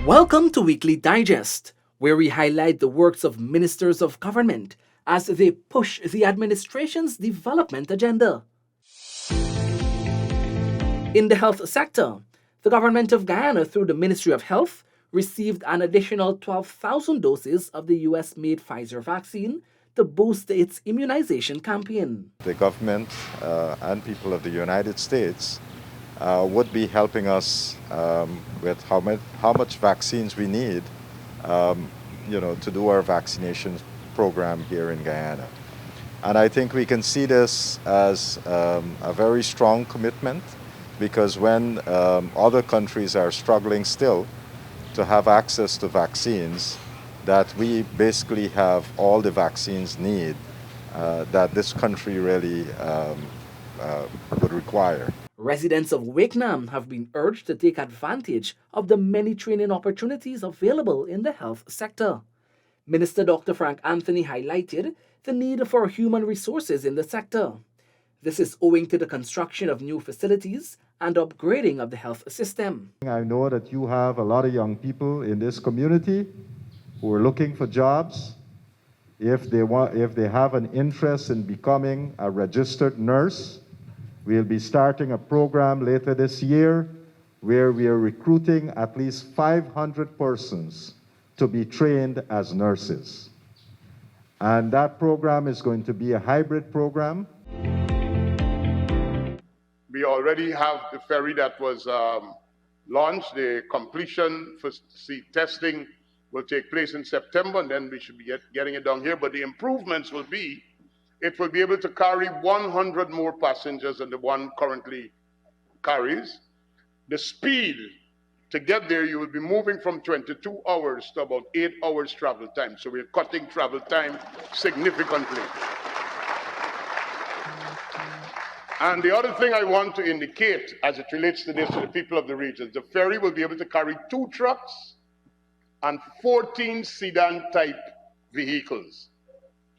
Welcome to Weekly Digest, where we highlight the works of ministers of government as they push the administration's development agenda. In the health sector, the government of Guyana, through the Ministry of Health, received an additional 12,000 doses of the US-made Pfizer vaccine to boost its immunization campaign. The government and people of the United States would be helping us with how much vaccines we need, to do our vaccination program here in Guyana. And I think we can see this as a very strong commitment, because when other countries are struggling still to have access to vaccines, that we basically have all the vaccines need that this country really would require. Residents of Wakenham have been urged to take advantage of the many training opportunities available in the health sector. Minister Dr. Frank Anthony highlighted the need for human resources in the sector. This is owing to the construction of new facilities and upgrading of the health system. I know that you have a lot of young people in this community who are looking for jobs. If they have an interest in becoming a registered nurse, we'll be starting a program later this year where we are recruiting at least 500 persons to be trained as nurses. And that program is going to be a hybrid program. We already have the ferry that was launched. The completion for testing will take place in September, and then we should be getting it down here. But the improvements will be, it will be able to carry 100 more passengers than the one currently carries. The speed to get there, you will be moving from 22 hours to about 8 hours travel time. So we're cutting travel time significantly. And the other thing I want to indicate as it relates to this to the people of the region, the ferry will be able to carry 2 trucks and 14 sedan type vehicles.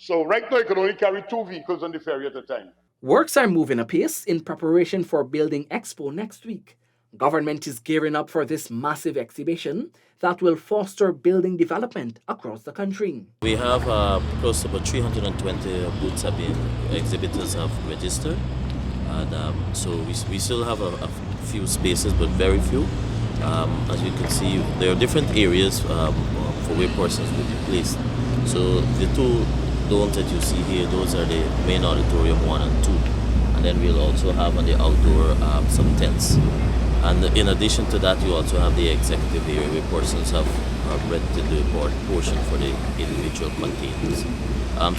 So right now you can only carry 2 vehicles on the ferry at a time. Works are moving apace in preparation for Building Expo next week. Government is gearing up for this massive exhibition that will foster building development across the country. We have close to about 320 booths exhibitors have registered. And so we still have a few spaces, but very few. As you can see, there are different areas for where persons will be placed. So the 2 domes that you see here, those are the main auditorium 1 and 2. And then we'll also have on the outdoor some tents. And in addition to that, you also have the executive area where persons have rented the portion for the individual containers.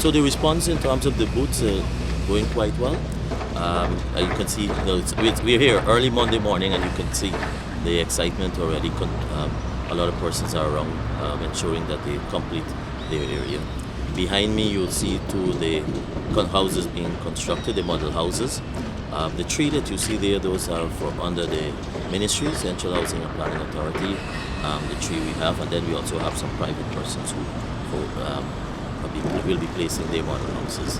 So the response in terms of the booths are going quite well. You can see, we're here early Monday morning, and you can see the excitement already. A lot of persons are around, ensuring that they complete their area. Behind me, you'll see 2 of the houses being constructed, the model houses. The 3 that you see there, those are under the Ministry, Central Housing and Planning Authority. The 3 we have, and then we also have some private persons who will be placing their model houses.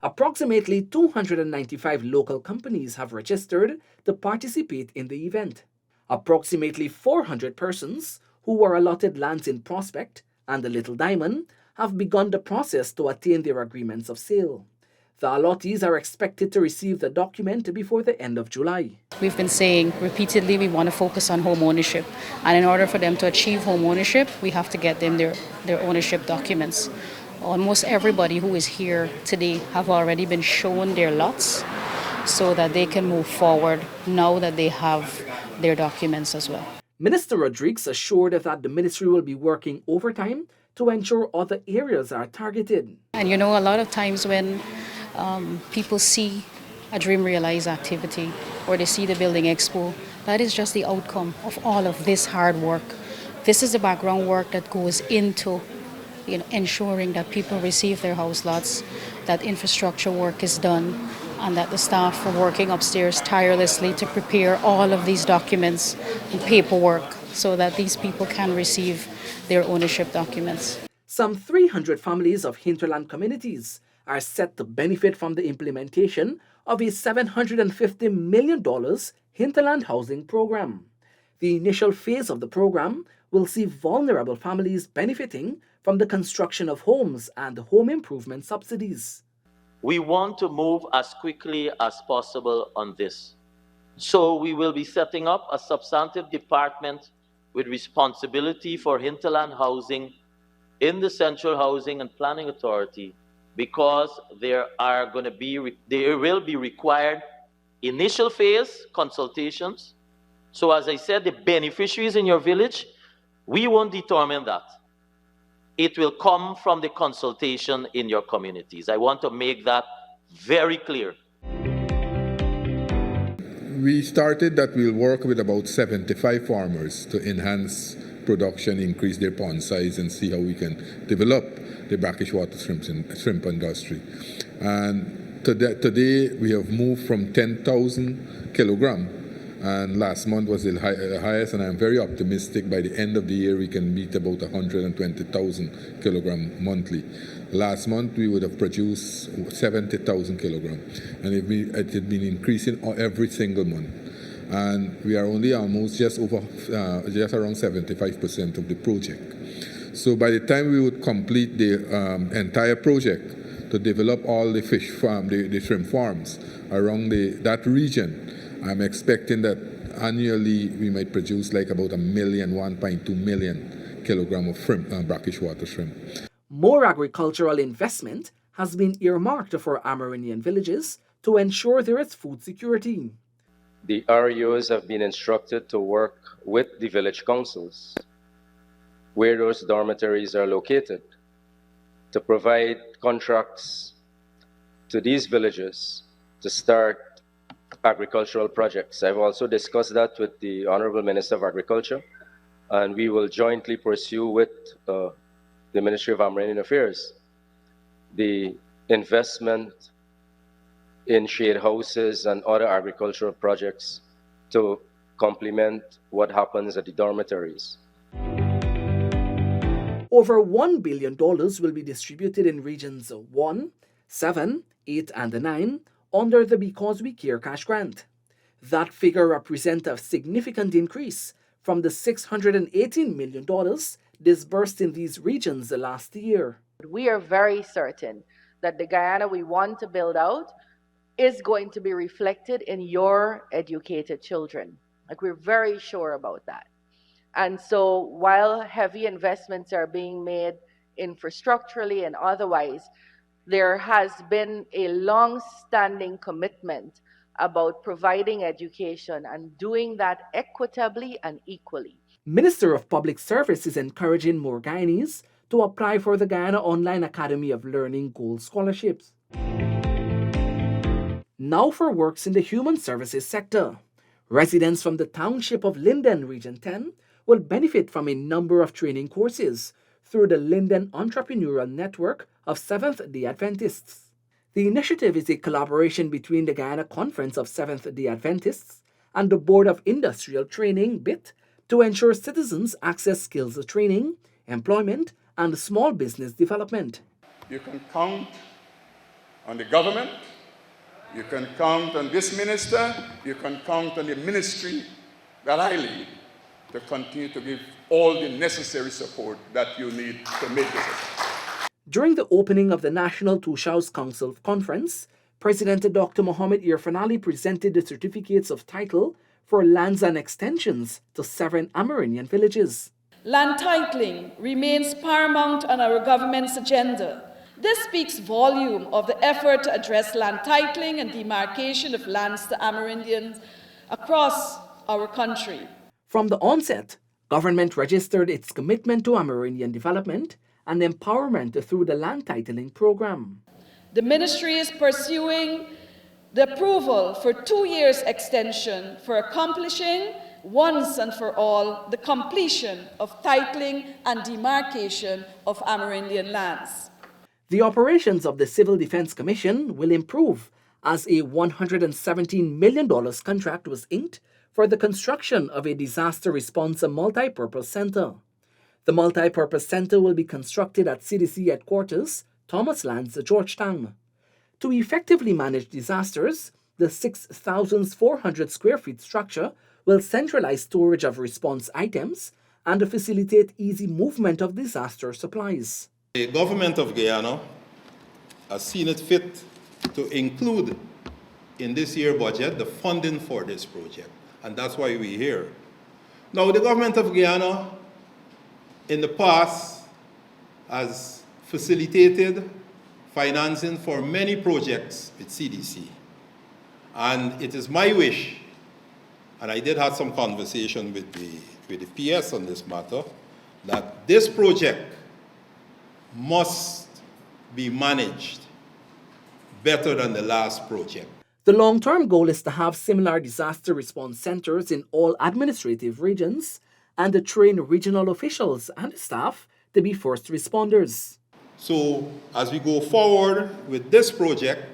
Approximately 295 local companies have registered to participate in the event. Approximately 400 persons who were allotted lands in Prospect and the Little Diamond have begun the process to attain their agreements of sale. The allottees are expected to receive the document before the end of July. We've been saying repeatedly we want to focus on home ownership. And in order for them to achieve home ownership, we have to get them their ownership documents. Almost everybody who is here today have already been shown their lots so that they can move forward now that they have their documents as well. Minister Rodriguez assured that the ministry will be working overtime to ensure other areas are targeted. And a lot of times when people see a Dream Realize activity or they see the Building Expo, that is just the outcome of all of this hard work. This is the background work that goes into ensuring that people receive their house lots, that infrastructure work is done, and that the staff are working upstairs tirelessly to prepare all of these documents and paperwork so that these people can receive their ownership documents. Some 300 families of hinterland communities are set to benefit from the implementation of a $750 million hinterland housing program. The initial phase of the program will see vulnerable families benefiting from the construction of homes and home improvement subsidies. We want to move as quickly as possible on this. So we will be setting up a substantive department with responsibility for hinterland housing in the Central Housing and Planning Authority, because there will be required initial phase consultations. So as I said, the beneficiaries in your village, we won't determine that. It will come from the consultation in your communities. I want to make that very clear. We started that we'll work with about 75 farmers to enhance production, increase their pond size, and see how we can develop the brackish water shrimp industry. And today we have moved from 10,000 kilograms, and last month was the highest, and I'm very optimistic by the end of the year we can meet about 120,000 kilograms monthly. Last month we would have produced 70,000 kilograms, and it had been increasing every single month. And we are only almost just around 75% of the project. So by the time we would complete the entire project to develop all the fish farm, the shrimp farms around that region, I'm expecting that annually we might produce like about 1.2 million kilograms of shrimp, brackish water shrimp. More agricultural investment has been earmarked for Amerindian villages to ensure there is food security. The REOs have been instructed to work with the village councils where those dormitories are located to provide contracts to these villages to start agricultural projects. I've also discussed that with the Honorable Minister of Agriculture, and we will jointly pursue with the Ministry of Amerindian Affairs the investment in shade houses and other agricultural projects to complement what happens at the dormitories. Over $1 billion will be distributed in regions 1, 7, 8, and 9 under the Because We Care Cash Grant. That figure represents a significant increase from the $618 million disbursed in these regions last year. We are very certain that the Guyana we want to build out is going to be reflected in your educated children. Like, we're very sure about that. And so while heavy investments are being made infrastructurally and otherwise, there has been a long-standing commitment about providing education and doing that equitably and equally. Minister of Public Service is encouraging more Guyanese to apply for the Guyana Online Academy of Learning Gold Scholarships. Now for works in the human services sector. Residents from the township of Linden, Region 10, will benefit from a number of training courses through the Linden Entrepreneurial Network of Seventh-day Adventists. The initiative is a collaboration between the Guyana Conference of Seventh-day Adventists and the Board of Industrial Training, BIT, to ensure citizens access skills training, employment, and small business development. You can count on the government, you can count on this minister, you can count on the ministry that I lead to continue to give all the necessary support that you need to make this happen. During the opening of the National Tushaus Council Conference, President Dr. Mohamed Irfan Ali presented the certificates of title for lands and extensions to 7 Amerindian villages. Land titling remains paramount on our government's agenda. This speaks volume of the effort to address land titling and demarcation of lands to Amerindians across our country. From the onset, government registered its commitment to Amerindian development and empowerment through the land titling program. The ministry is pursuing the approval for 2 years extension for accomplishing once and for all the completion of titling and demarcation of Amerindian lands. The operations of the Civil Defense Commission will improve as a $117 million contract was inked for the construction of a disaster response multi-purpose center. The multi-purpose center will be constructed at CDC headquarters, Thomas Lands, Georgetown. To effectively manage disasters, the 6,400 square feet structure will centralize storage of response items and to facilitate easy movement of disaster supplies. The government of Guyana has seen it fit to include in this year's budget the funding for this project, and that's why we're here. Now, the government of Guyana in the past has facilitated financing for many projects with CDC. And it is my wish, and I did have some conversation with the PS on this matter, that this project must be managed better than the last project. The long-term goal is to have similar disaster response centers in all administrative regions and to train regional officials and staff to be first responders. So as we go forward with this project,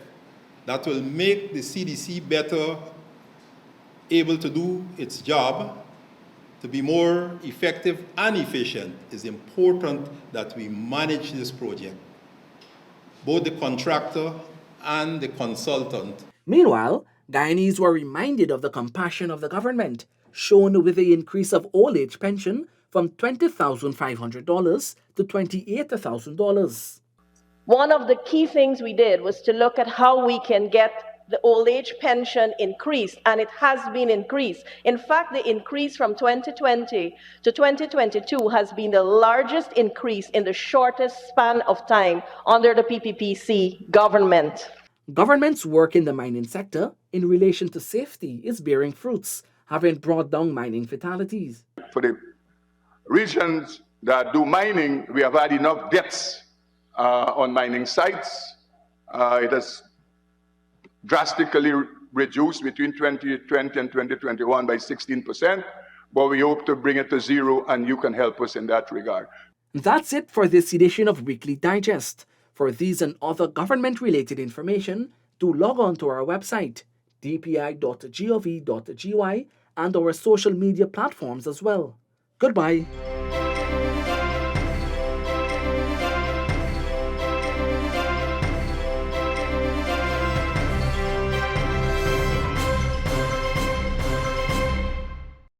that will make the CDC better able to do its job, to be more effective and efficient. It's important that we manage this project, both the contractor and the consultant. Meanwhile, Guyanese were reminded of the compassion of the government, shown with the increase of old age pension from $20,500 to $28,000. One of the key things we did was to look at how we can get the old age pension increased, and it has been increased. In fact, the increase from 2020 to 2022 has been the largest increase in the shortest span of time under the PPPC government. Government's work in the mining sector in relation to safety is bearing fruits, having brought down mining fatalities. For the regions that do mining, we have had enough deaths on mining sites. It has drastically reduced between 2020 and 2021 by 16%, but we hope to bring it to zero, and you can help us in that regard. That's it for this edition of Weekly Digest. For these and other government-related information, do log on to our website, dpi.gov.gy, and our social media platforms as well. Goodbye.